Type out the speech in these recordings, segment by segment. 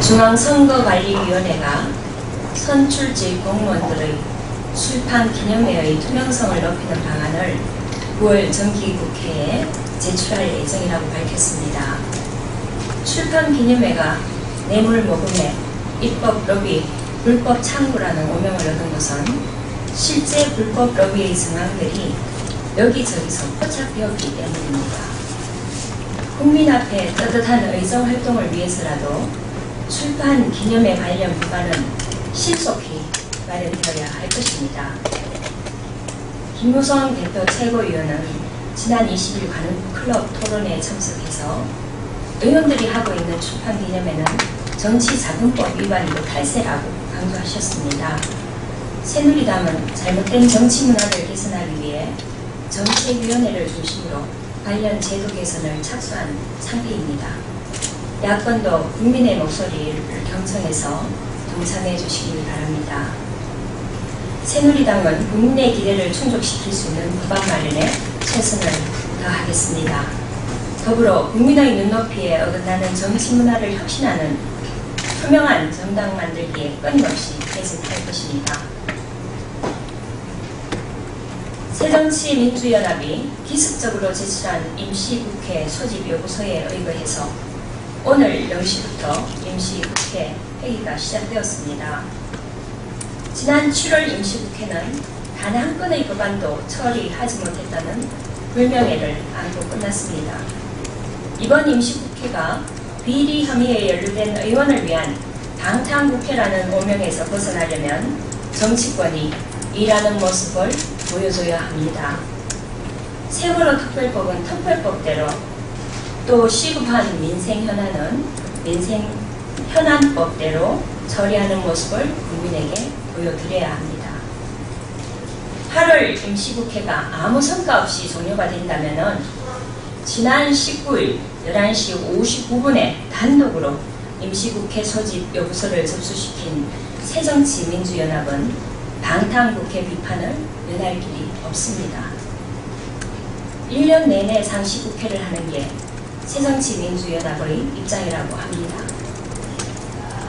중앙선거관리위원회가 선출직 공무원들의 출판 기념회의 투명성을 높이는 방안을 9월 정기국회에 제출할 예정이라고 밝혔습니다. 출판 기념회가 뇌물 모금에 입법 로비, 불법 창구라는 오명을 얻은 것은 실제 불법 로비의 정황들이 여기저기서 포착되었기 때문입니다. 국민 앞에 떳떳한 의정 활동을 위해서라도 출판 기념회 관련 법안은 신속히 마련되어야 할 것입니다. 김무성 대표 최고위원은 지난 20일 관훈클럽 토론회에 참석해서 의원들이 하고 있는 출판 기념회는 정치자금법 위반이고 탈세라고 강조하셨습니다. 새누리당은 잘못된 정치 문화를 개선하기 위해 정책위원회를 중심으로 관련 제도 개선을 착수한 상태입니다. 야권도 국민의 목소리를 경청해서 동참해 주시기 바랍니다. 새누리당은 국민의 기대를 충족시킬 수 있는 법안 마련에 최선을 다하겠습니다. 더불어 국민의 눈높이에 어긋나는 정치 문화를 혁신하는 투명한 정당 만들기에 끊임없이 계속할 것입니다. 새정치민주연합이 기습적으로 제출한 임시국회 소집 요구서에 의거해서 오늘 0시부터 임시국회 회의가 시작되었습니다. 지난 7월 임시국회는 단 한 건의 법안도 처리하지 못했다는 불명예를 안고 끝났습니다. 이번 임시국회가 비리 혐의에 연루된 의원을 위한 방탄국회라는 오명에서 벗어나려면 정치권이 일하는 모습을 보여줘야 합니다. 세월호 특별법은 특별법대로 또 시급한 민생 현안은 민생 현안법대로 처리하는 모습을 국민에게 보여드려야 합니다. 8월 임시국회가 아무 성과 없이 종료가 된다면 지난 19일 11시 59분에 단독으로 임시국회 소집 요구서를 접수시킨 새정치민주연합은 방탄국회 비판을 면할 길이 없습니다. 1년 내내 상시국회를 하는 게 새정치민주연합의 입장이라고 합니다.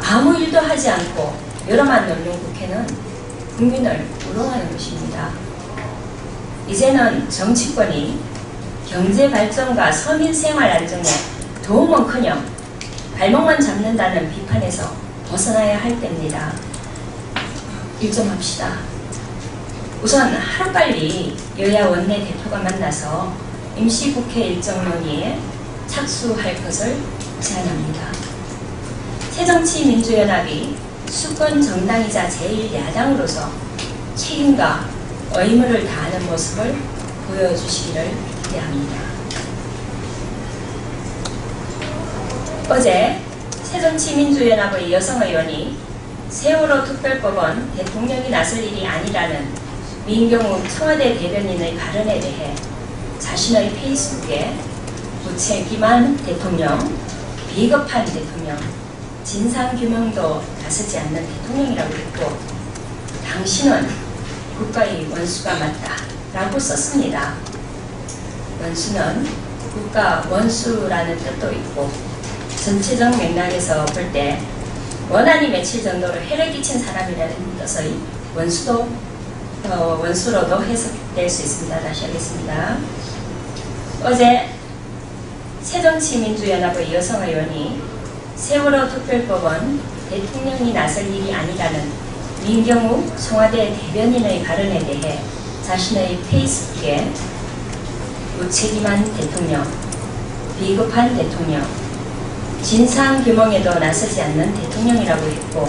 아무 일도 하지 않고 여러만 넘는 국회는 국민을 우롱하는 것입니다. 이제는 정치권이 경제발전과 서민생활 안정에 도움은커녕 발목만 잡는다는 비판에서 벗어나야 할 때입니다. 일 좀 합시다. 우선 하루빨리 여야 원내대표가 만나서 임시국회 일정 논의에 착수할 것을 제안합니다. 새정치민주연합이 수권 정당이자 제1야당으로서 책임과 의무를 다하는 모습을 보여주시기를 기대합니다. 어제 새정치민주연합의 여성의원이 세월호 특별법은 대통령이 나설 일이 아니라는 민경욱 청와대 대변인의 발언에 대해 자신의 페이스북에 무책임한 대통령, 비겁한 대통령, 진상규명도 나서지 않는 대통령이라고 했고 당신은 국가의 원수가 맞다 라고 썼습니다. 원수는 국가 원수라는 뜻도 있고 전체적 맥락에서 볼 때 원한이 맺힐 정도로 해를 끼친 사람이라는 뜻의 원수로도 해석될 수 있습니다. 다시 하겠습니다. 어제 새정치민주연합의 여성의원이 세월호 특별법은 대통령이 나설 일이 아니라는 민경욱 청와대 대변인의 발언에 대해 자신의 페이스북에 무책임한 대통령, 비겁한 대통령, 진상규명에도 나서지 않는 대통령이라고 했고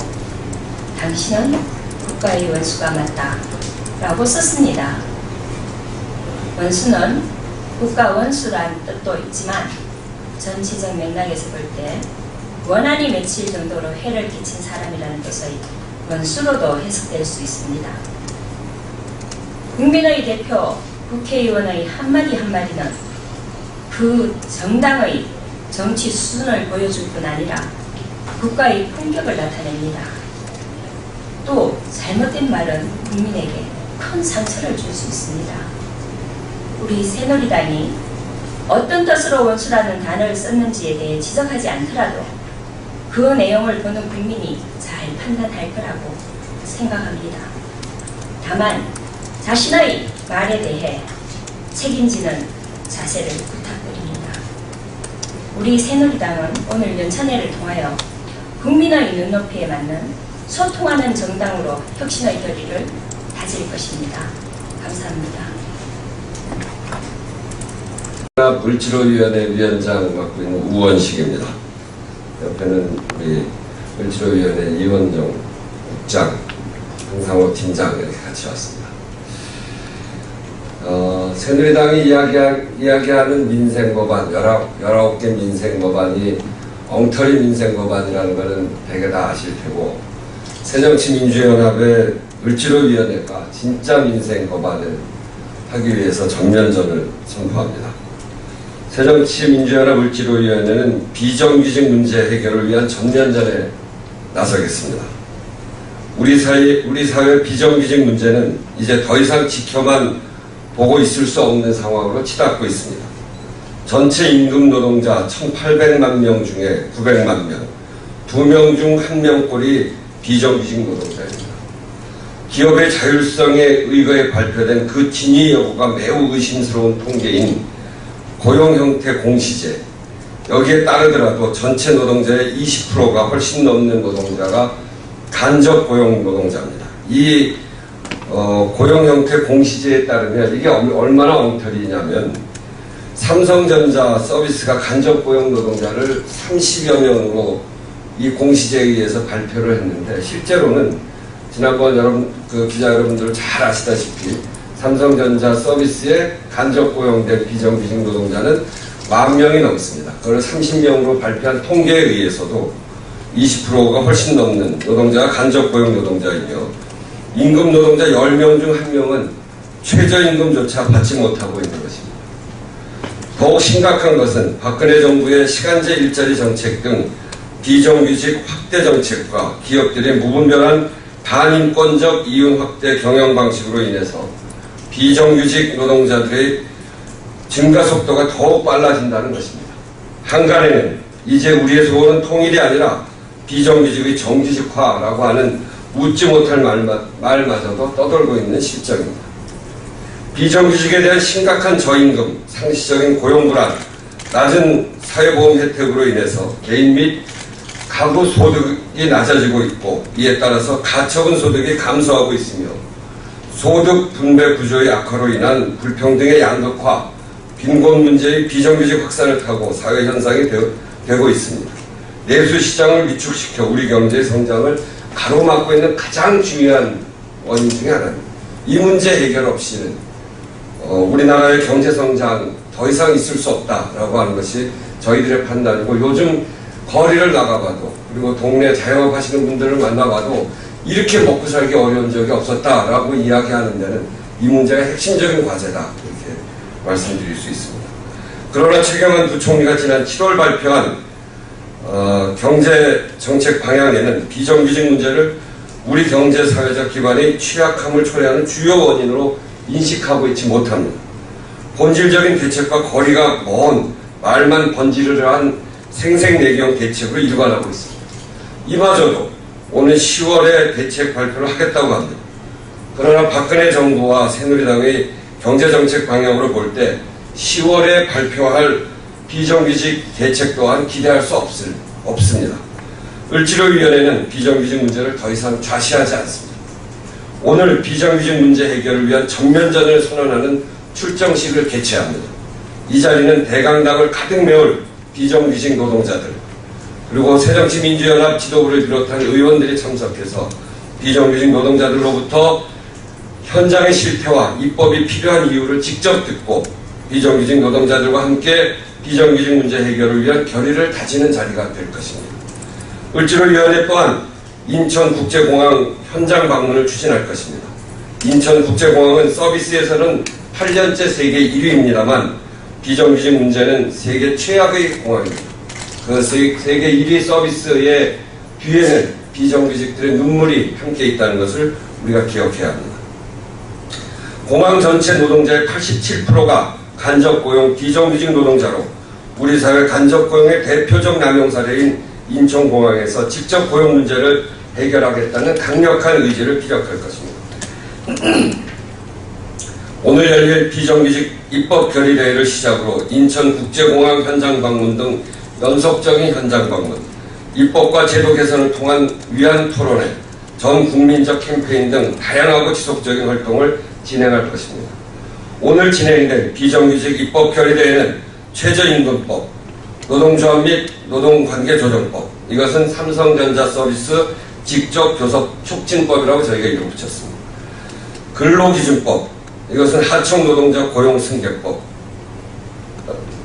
당신은 국가의 원수가 맞다 라고 썼습니다. 원수는 국가 원수란 뜻도 있지만 전체적 맥락에서 볼 때 원한이 맺힐 정도로 해를 끼친 사람이라는 뜻의 원수로도 해석될 수 있습니다. 국민의 대표, 국회의원의 한마디 한마디는 그 정당의 정치 수준을 보여줄 뿐 아니라 국가의 품격을 나타냅니다. 또 잘못된 말은 국민에게 큰 상처를 줄 수 있습니다. 우리 새누리당이 어떤 뜻으로 원수라는 단어를 썼는지에 대해 지적하지 않더라도 그 내용을 보는 국민이 잘 판단할 거라고 생각합니다. 다만 자신의 말에 대해 책임지는 자세를 부탁드립니다. 우리 새누리당은 오늘 연찬회를 통하여 국민의 눈높이에 맞는 소통하는 정당으로 혁신의 결의를 다질 것입니다. 감사합니다. 물치료위원회 위원장 맡고 있는 우원식입니다. 옆에는 우리 물치료위원회 이원정 국장, 강상호 팀장 이렇게 같이 왔습니다. 새누리당이 이야기하는 민생법안, 19개 민생법안이 엉터리 민생법안이라는 것은 대개 다 아실 테고, 새정치민주연합의 물치료위원회가 진짜 민생법안을 하기 위해서 전면전을 선포합니다. 새정치민주연합 물치료위원회는 비정규직 문제 해결을 위한 전면전에 나서겠습니다. 우리 사회 비정규직 문제는 이제 더 이상 지켜만 보고 있을 수 없는 상황으로 치닫고 있습니다. 전체 임금 노동자 1,800만 명 중에 900만 명, 2명 중 1명꼴이 비정규직 노동자입니다. 기업의 자율성에 의거해 발표된 그 진위 여부가 매우 의심스러운 통계인 고용 형태 공시제, 여기에 따르더라도 전체 노동자의 20%가 훨씬 넘는 노동자가 간접 고용 노동자입니다. 이 고용 형태 공시제에 따르면 이게 얼마나 엉터리냐면, 삼성전자 서비스가 간접 고용 노동자를 30여 명으로 이 공시제에 의해서 발표를 했는데, 실제로는 지난번 기자 여러분들 잘 아시다시피 삼성전자 서비스에 간접 고용된 비정규직 노동자는 10,000명이 넘습니다. 그걸 30명으로 발표한 통계에 의해서도 20%가 훨씬 넘는 노동자가 간접 고용 노동자이며, 임금 노동자 10명 중 1명은 최저임금조차 받지 못하고 있는 것입니다. 더욱 심각한 것은 박근혜 정부의 시간제 일자리 정책 등 비정규직 확대 정책과 기업들의 무분별한 반인권적 이윤 확대 경영 방식으로 인해서 비정규직 노동자들의 증가 속도가 더욱 빨라진다는 것입니다. 한간에는 이제 우리의 소원은 통일이 아니라 비정규직의 정규직화라고 하는 웃지 못할 말마저도 떠돌고 있는 실정입니다. 비정규직에 대한 심각한 저임금, 상시적인 고용불안, 낮은 사회보험 혜택으로 인해서 개인 및 가구 소득이 낮아지고 있고, 이에 따라서 가처분 소득이 감소하고 있으며, 소득 분배 구조의 악화로 인한 불평등의 양극화, 빈곤 문제의 비정규직 확산을 타고 사회 현상이 되고 있습니다. 내수 시장을 위축시켜 우리 경제의 성장을 가로막고 있는 가장 중요한 원인 중에 하나입니다. 이 문제 해결 없이는 우리나라의 경제 성장 더 이상 있을 수 없다라고 하는 것이 저희들의 판단이고, 요즘 거리를 나가봐도, 그리고 동네 자영업 하시는 분들을 만나봐도 이렇게 먹고 살기 어려운 적이 없었다라고 이야기하는 데는 이 문제가 핵심적인 과제다, 이렇게 말씀드릴 수 있습니다. 그러나 최경환 부총리가 지난 7월 발표한 경제 정책 방향에는 비정규직 문제를 우리 경제 사회적 기반의 취약함을 초래하는 주요 원인으로 인식하고 있지 못합니다. 본질적인 대책과 거리가 먼 말만 번지르르한 생색내기형 대책으로 일관하고 있습니다. 이마저도 오늘 10월에 대책 발표를 하겠다고 합니다. 그러나 박근혜 정부와 새누리당의 경제정책 방향으로 볼 때 10월에 발표할 비정규직 대책 또한 기대할 수 없습니다. 을지로위원회는 비정규직 문제를 더 이상 좌시하지 않습니다. 오늘 비정규직 문제 해결을 위한 전면전을 선언하는 출정식을 개최합니다. 이 자리는 대강당을 가득 메울 비정규직 노동자들, 그리고 새정치민주연합 지도부를 비롯한 의원들이 참석해서 비정규직 노동자들로부터 현장의 실태와 입법이 필요한 이유를 직접 듣고 비정규직 노동자들과 함께 비정규직 문제 해결을 위한 결의를 다지는 자리가 될 것입니다. 을지로위원회 또한 인천국제공항 현장 방문을 추진할 것입니다. 인천국제공항은 서비스에서는 8년째 세계 1위입니다만 비정규직 문제는 세계 최악의 공항입니다. 그 세계 1위 서비스의 뒤에는 비정규직들의 눈물이 함께 있다는 것을 우리가 기억해야 합니다. 공항 전체 노동자의 87%가 간접 고용 비정규직 노동자로 우리 사회 간접 고용의 대표적 남용 사례인 인천공항에서 직접 고용 문제를 해결하겠다는 강력한 의지를 피력할 것입니다. 오늘 열릴 비정규직 입법 결의대회를 시작으로 인천국제공항 현장 방문 등 연속적인 현장 방문, 입법과 제도 개선을 통한 위안 토론회, 전 국민적 캠페인 등 다양하고 지속적인 활동을 진행할 것입니다. 오늘 진행된 비정규직 입법 결의대회는 최저임금법, 노동조합 및 노동관계조정법, 이것은 삼성전자 서비스 직접교섭 촉진법이라고 저희가 이름 붙였습니다. 근로기준법, 이것은 하청노동자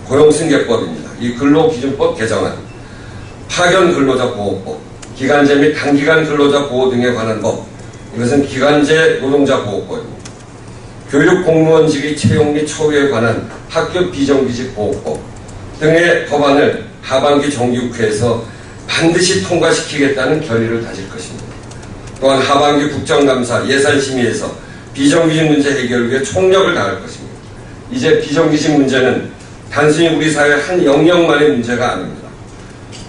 고용승계법입니다. 이 근로기준법 개정안, 파견근로자 보호법, 기간제 및 단기간 근로자 보호 등에 관한 법, 이것은 기간제 노동자 보호법입니다. 교육공무원직의 채용 및 처우에 관한 학교 비정규직 보호법 등의 법안을 하반기 정기국회에서 반드시 통과시키겠다는 결의를 다질 것입니다. 또한 하반기 국정감사 예산심의에서 비정규직 문제 해결을 위해 총력을 다할 것입니다. 이제 비정규직 문제는 단순히 우리 사회 한 영역만의 문제가 아닙니다.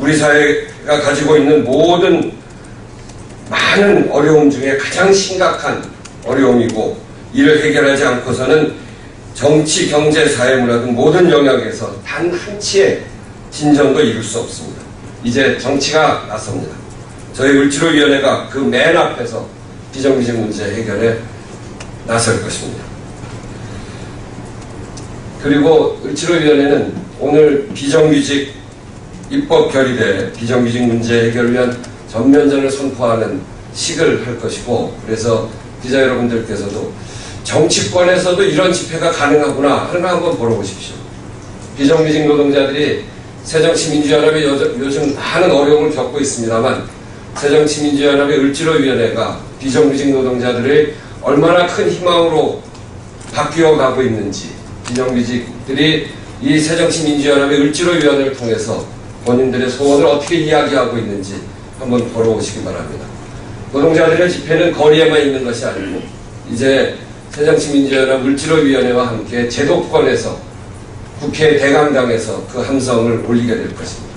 우리 사회가 가지고 있는 모든 많은 어려움 중에 가장 심각한 어려움이고, 이를 해결하지 않고서는 정치, 경제, 사회, 문화 등 모든 영역에서 단 한치의 진전도 이룰 수 없습니다. 이제 정치가 나섭니다. 저희 을지로위원회가 그 맨 앞에서 비정규직 문제 해결에 나설 것입니다. 그리고 을지로위원회는 오늘 비정규직 입법 결의대 비정규직 문제 해결을 위한 전면전을 선포하는 식을 할 것이고, 그래서 기자 여러분들께서도 정치권에서도 이런 집회가 가능하구나 하는 거 한번 보러 보십시오. 비정규직 노동자들이 새정치민주연합이 요즘 많은 어려움을 겪고 있습니다만, 새정치민주연합의 을지로위원회가 비정규직 노동자들의 얼마나 큰 희망으로 바뀌어 가고 있는지, 비정규직들이 이 새정치민주연합의 을지로위원회를 통해서 본인들의 소원을 어떻게 이야기하고 있는지 한번 보러 오시기 바랍니다. 노동자들의 집회는 거리에만 있는 것이 아니고, 이제 새정치민주연합 을지로위원회와 함께 제도권에서 국회 대강당에서 그 함성을 올리게 될 것입니다.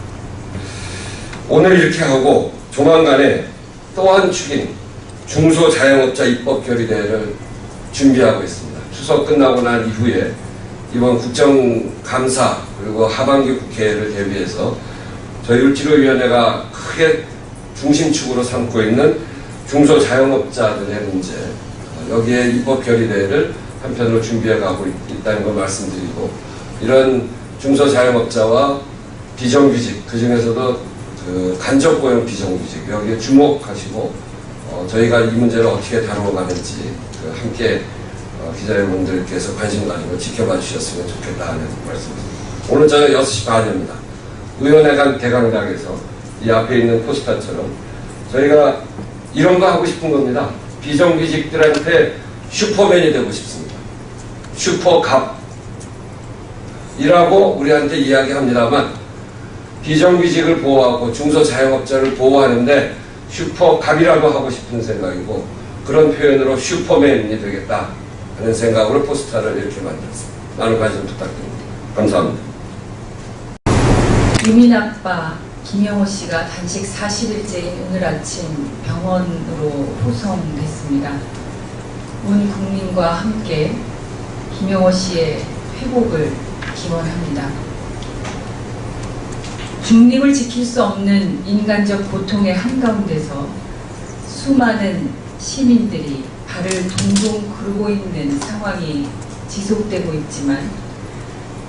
오늘 이렇게 하고 조만간에 또 한 축인 중소자영업자 입법 결의대회를 준비하고 있습니다. 추석 끝나고 난 이후에 이번 국정감사 그리고 하반기 국회를 대비해서 저희 을지로위원회가 크게 중심축으로 삼고 있는 중소자영업자들의 문제, 여기에 입법 결의대회를 한편으로 준비해가고 있다는 걸 말씀드리고, 이런 중소자영업자와 비정규직, 그 중에서도 그 간접고용 비정규직, 여기에 주목하시고 저희가 이 문제를 어떻게 다뤄가는지 함께 기자 여러분들께서 관심 가지고 지켜봐 주셨으면 좋겠다 하는 말씀입니다. 오늘 저녁 6시 반입니다. 의원회관 대강당에서 이 앞에 있는 포스터처럼 저희가 이런 거 하고 싶은 겁니다. 비정규직들한테 슈퍼맨이 되고 싶습니다. 슈퍼갑이라고 우리한테 이야기합니다만, 비정규직을 보호하고 중소자영업자를 보호하는데 슈퍼갑이라고 하고 싶은 생각이고, 그런 표현으로 슈퍼맨이 되겠다 하는 생각으로 포스터를 이렇게 만들었습니다. 많은 관심 부탁드립니다. 감사합니다. 유민 아빠 김영호 씨가 단식 40일째인 오늘 아침 병원으로 후송됐습니다. 온 국민과 함께 김영호 씨의 회복을 기원합니다. 중립을 지킬 수 없는 인간적 고통의 한가운데서 수많은 시민들이 발을 동동 구르고 있는 상황이 지속되고 있지만,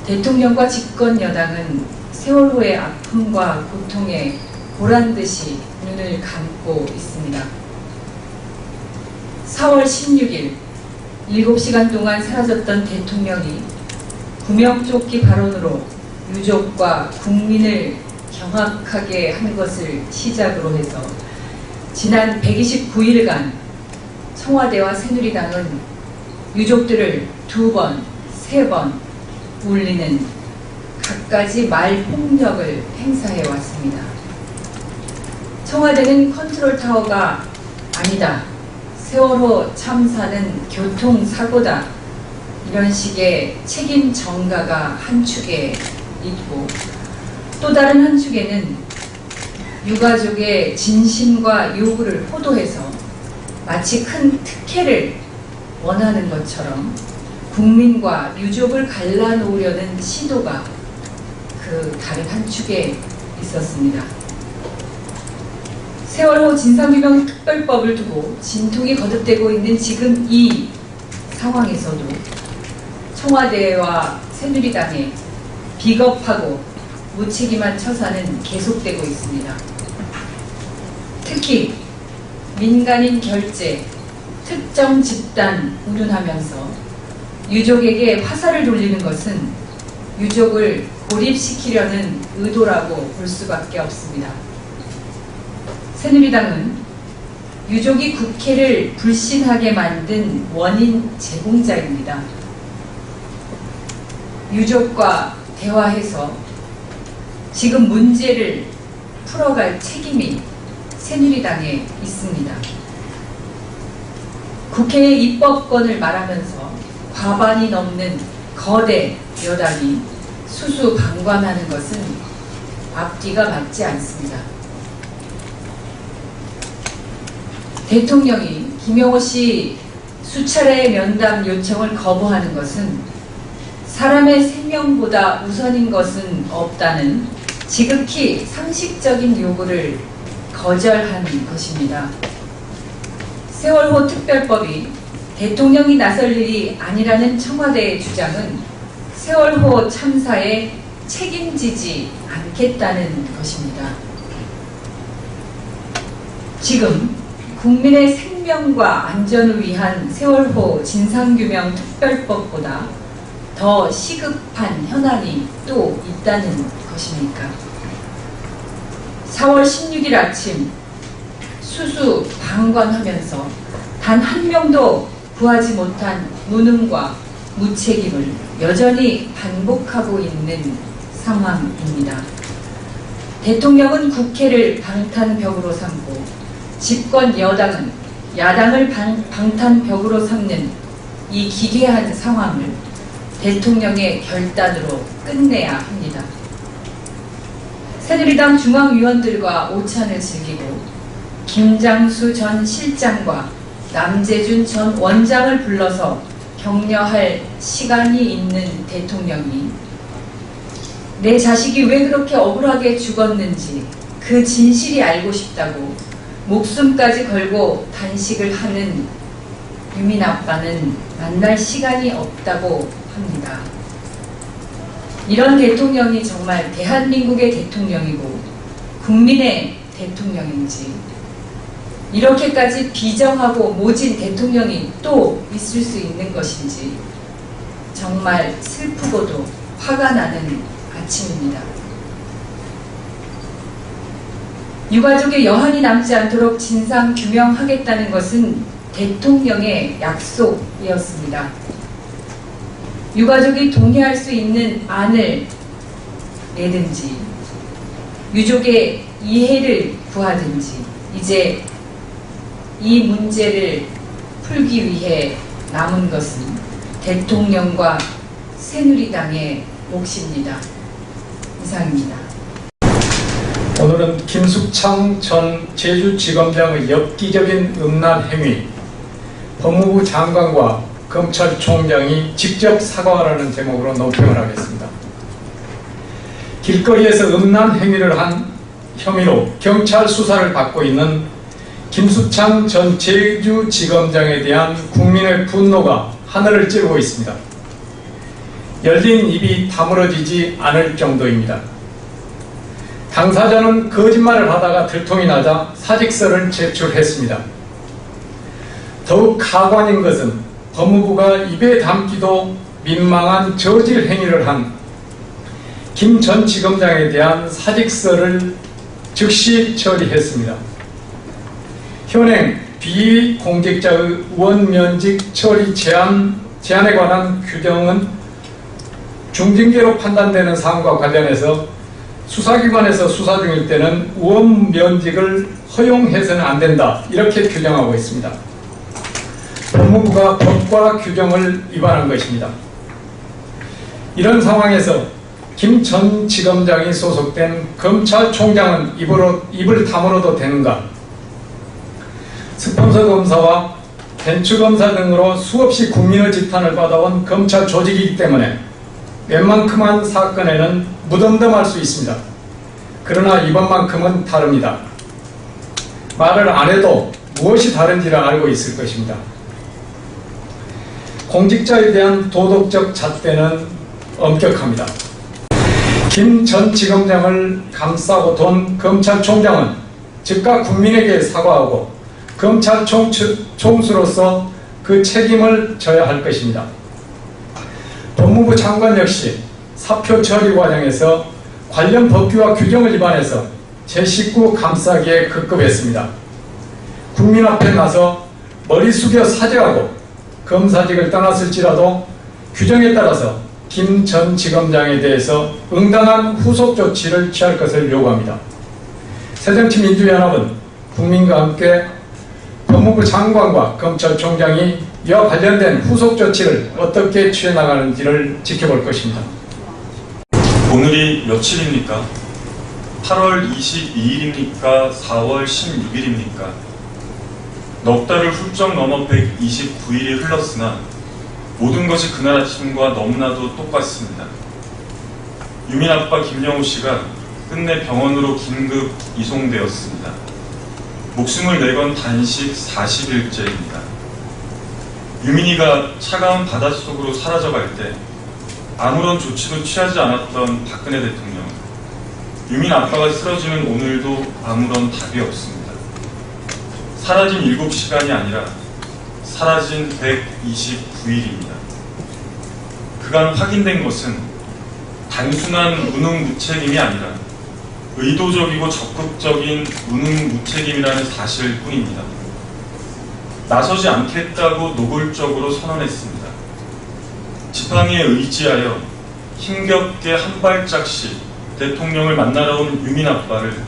대통령과 집권 여당은 세월호의 아픔과 고통에 보란듯이 눈을 감고 있습니다. 4월 16일 7시간 동안 사라졌던 대통령이 구명조끼 발언으로 유족과 국민을 경악하게 한 것을 시작으로 해서 지난 129일간 청와대와 새누리당은 유족들을 2번, 3번 울리는 갖가지 말폭력을 행사해 왔습니다. 청와대는 컨트롤타워가 아니다, 세월호 참사는 교통사고다, 이런 식의 책임 전가가 한 축에 있고, 또 다른 한 축에는 유가족의 진심과 요구를 호도해서 마치 큰 특혜를 원하는 것처럼 국민과 유족을 갈라놓으려는 시도가 그 다른 한 축에 있었습니다. 세월호 진상규명특별법을 두고 진통이 거듭되고 있는 지금 이 상황에서도 청와대와 새누리당의 비겁하고 무책임한 처사는 계속되고 있습니다. 특히 민간인 결재, 특정 집단 운운하면서 유족에게 화살을 돌리는 것은 유족을 고립시키려는 의도라고 볼 수밖에 없습니다. 새누리당은 유족이 국회를 불신하게 만든 원인 제공자입니다. 유족과 대화해서 지금 문제를 풀어갈 책임이 새누리당에 있습니다. 국회의 입법권을 말하면서 과반이 넘는 거대 여당이 수수방관하는 것은 앞뒤가 맞지 않습니다. 대통령이 김영호 씨 수차례의 면담 요청을 거부하는 것은 사람의 생명보다 우선인 것은 없다는 지극히 상식적인 요구를 거절한 것입니다. 세월호 특별법이 대통령이 나설 일이 아니라는 청와대의 주장은 세월호 참사에 책임지지 않겠다는 것입니다. 지금 국민의 생명과 안전을 위한 세월호 진상규명 특별법보다 더 시급한 현안이 또 있다는 것입니까? 4월 16일 아침 수수방관하면서 단 한 명도 구하지 못한 무능과 무책임을 여전히 반복하고 있는 상황입니다. 대통령은 국회를 방탄벽으로 삼고 집권 여당은 야당을 방탄벽으로 삼는 이 기괴한 상황을 대통령의 결단으로 끝내야 합니다. 새누리당 중앙위원들과 오찬을 즐기고 김장수 전 실장과 남재준 전 원장을 불러서 격려할 시간이 있는 대통령이 내 자식이 왜 그렇게 억울하게 죽었는지 그 진실이 알고 싶다고 목숨까지 걸고 단식을 하는 유민 아빠는 만날 시간이 없다고 합니다. 이런 대통령이 정말 대한민국의 대통령이고 국민의 대통령인지, 이렇게까지 비정하고 모진 대통령이 또 있을 수 있는 것인지 정말 슬프고도 화가 나는 아침입니다. 유가족의 여한이 남지 않도록 진상 규명하겠다는 것은 대통령의 약속이었습니다. 유가족이 동의할 수 있는 안을 내든지 유족의 이해를 구하든지 이제 이 문제를 풀기 위해 남은 것은 대통령과 새누리당의 몫입니다. 이상입니다. 오늘은 김숙창 전 제주지검장의 엽기적인 음란 행위, 법무부 장관과 검찰총장이 직접 사과하라는 제목으로 논평을 하겠습니다. 길거리에서 음란 행위를 한 혐의로 경찰 수사를 받고 있는 김숙창 전 제주지검장에 대한 국민의 분노가 하늘을 찌르고 있습니다. 열린 입이 다물어지지 않을 정도입니다. 당사자는 거짓말을 하다가 들통이 나자 사직서를 제출했습니다. 더욱 가관인 것은 법무부가 입에 담기도 민망한 저질 행위를 한 김 전 지검장에 대한 사직서를 즉시 처리했습니다. 현행 비공직자의 의원면직 처리 제한에 관한 규정은 중징계로 판단되는 사항과 관련해서 수사기관에서 수사 중일 때는 의원 면직을 허용해서는 안 된다, 이렇게 규정하고 있습니다. 법무부가 법과 규정을 위반한 것입니다. 이런 상황에서 김 전 지검장이 소속된 검찰총장은 입을 다물어도 되는가? 스폰서 검사와 벤처 검사 등으로 수없이 국민의 지탄을 받아온 검찰 조직이기 때문에 웬만큼한 사건에는 무덤덤할 수 있습니다. 그러나 이번만큼은 다릅니다. 말을 안 해도 무엇이 다른지를 알고 있을 것입니다. 공직자에 대한 도덕적 잣대는 엄격합니다. 김 전 지검장을 감싸고 돈 검찰총장은 즉각 국민에게 사과하고 검찰 총수로서 그 책임을 져야 할 것입니다. 법무부 장관 역시 사표 처리 과정에서 관련 법규와 규정을 위반해서 제19 감싸기에 급급했습니다. 국민 앞에 나서 머리 숙여 사죄하고 검사직을 떠났을지라도 규정에 따라서 김 전 지검장에 대해서 응당한 후속 조치를 취할 것을 요구합니다. 새정치민주연합은 국민과 함께 법무부 장관과 검찰총장이 이와 관련된 후속 조치를 어떻게 취해 나가는지를 지켜볼 것입니다. 오늘이 며칠입니까? 8월 22일입니까? 4월 16일입니까? 넉 달을 훌쩍 넘어 129일이 흘렀으나 모든 것이 그날 아침과 너무나도 똑같습니다. 유민 아빠 김영호 씨가 끝내 병원으로 긴급 이송되었습니다. 목숨을 내건 단식 40일째입니다. 유민이가 차가운 바닷속으로 사라져갈 때 아무런 조치도 취하지 않았던 박근혜 대통령, 유민 아빠가 쓰러지는 오늘도 아무런 답이 없습니다. 사라진 7시간이 아니라 사라진 129일입니다. 그간 확인된 것은 단순한 무능무책임이 아니라 의도적이고 적극적인 무능무책임이라는 사실일 뿐입니다. 나서지 않겠다고 노골적으로 선언했습니다. 지팡이에 의지하여 힘겹게 한 발짝씩 대통령을 만나러 온 유민 아빠를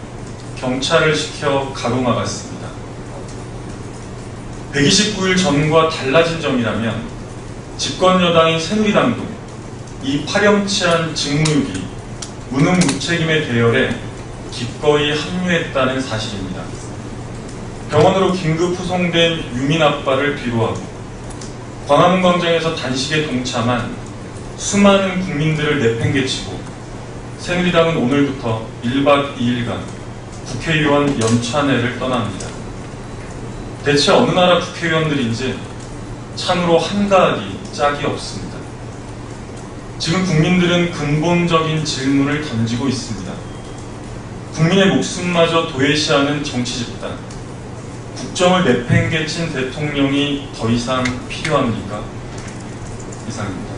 경찰을 시켜 가로막았습니다. 129일 전과 달라진 점이라면 집권 여당인 새누리당도 이 파렴치한 직무유기, 무능무책임의 대열에 기꺼이 합류했다는 사실입니다. 병원으로 긴급 후송된 유민 아빠를 비로하고 광화문 광장에서 단식에 동참한 수많은 국민들을 내팽개치고 새누리당은 오늘부터 1박 2일간 국회의원 연찬회를 떠납니다. 대체 어느 나라 국회의원들인지 참으로 한가하기 짝이 없습니다. 지금 국민들은 근본적인 질문을 던지고 있습니다. 국민의 목숨마저 도외시하는 정치 집단, 국정을 내팽개친 대통령이 더 이상 필요합니까? 이상입니다.